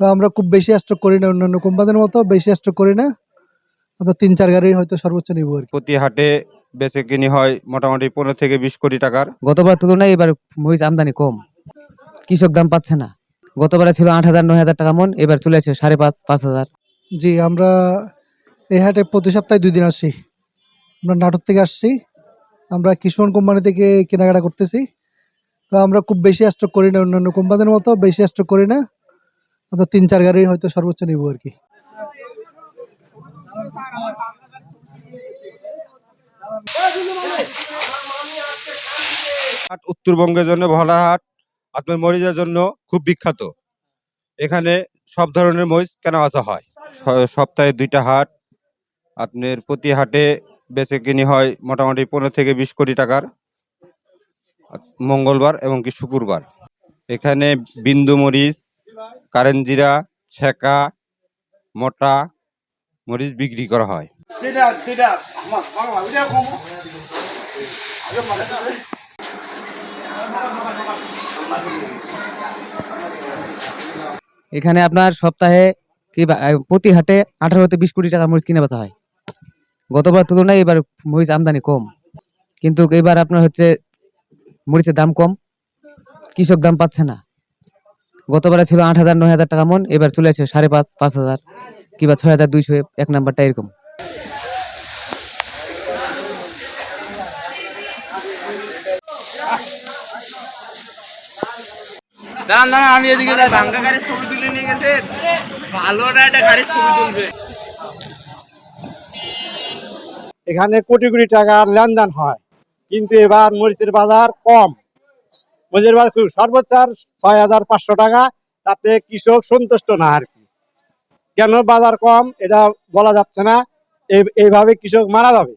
তো আমরা খুব বেশি স্টক করি না, অন্যান্য কোম্পানির মতো বেশি স্টক করি না। আমরা ৩-৪ গাড়ি হয়তো সর্বোচ্চ নিব আর কি। প্রতি হাটে বেচে কিনি হয় মোটামুটি ১৫ থেকে ২০ কোটি টাকার। গতবার তুলনায় এবার মরিচ আমদানি কম, কৃষক দাম পাচ্ছে না। গতবারে ছিল ৮,০০০-৯,০০০ টাকা মন, এবার চলে আসে ৫,৫০০। জি, আমরা এই হাটে প্রতি সপ্তাহে ২ দিন আসি। আমরা নাটোর থেকে আসছি, আমরা কিষণ কোম্পানি থেকে কেনাকাটা করতেছি। তো আমরা খুব বেশি স্টক করি না, অন্যান্য কোম্পানির মতো বেশি স্টক করি না। আমরা ৩-৪ গাড়ি হয়তো সর্বোচ্চ নিব আর কি। হাট উত্তরবঙ্গের জন্য ভোলাহাট আপনার মরিচের জন্য খুব বিখ্যাত। এখানে সব ধরনের মরিচ কেনা বেচা হয়। সপ্তাহে ২টা হাট, আপনার প্রতি হাটে বেচে কিনি হয় মোটামুটি ১৫ থেকে ২০ কোটি টাকার, মঙ্গলবার এবং কি শুক্রবার। এখানে বিন্দু মরিচ, কারেনজিরা, ছেঁকা, মোটা মরিচ বিক্রি করা হয়। এখানে আপনার সপ্তাহে প্রতি হাটে ১৮-২০ কোটি টাকা মরিচ কিনে বেচা হয়। গতবার তুলনায় এবার মরিচ আমদানি কম, কিন্তু এবার আপনার হচ্ছে মরিচের দাম কম, কৃষক দাম পাচ্ছে না। গতবারে ছিল ৮,০০০-৯,০০০ টাকা মন, এবার চলে আসে ৫,৫০০ কিংবা ৬,২০০ এক নাম্বারটা এরকম। দাঁড়ান দাঁড়ান, আমি এদিকে যাই। ভাঙ্গা গাড়ির ছবি তুলে নিয়ে গেছে, ভালো একটা গাড়ির ছবি তুলবে। এখানে কোটি কোটি টাকার লেনদেন হয়, কিন্তু এবার মরিচের বাজার কম। মরিচের বাজার খুব সর্বোচ্চ ৬,৫০০ টাকা, তাতে কৃষক সন্তুষ্ট না আর কি। কেন বাজার কম এটা বলা যাচ্ছে না, এইভাবে কৃষক মারা যাবে।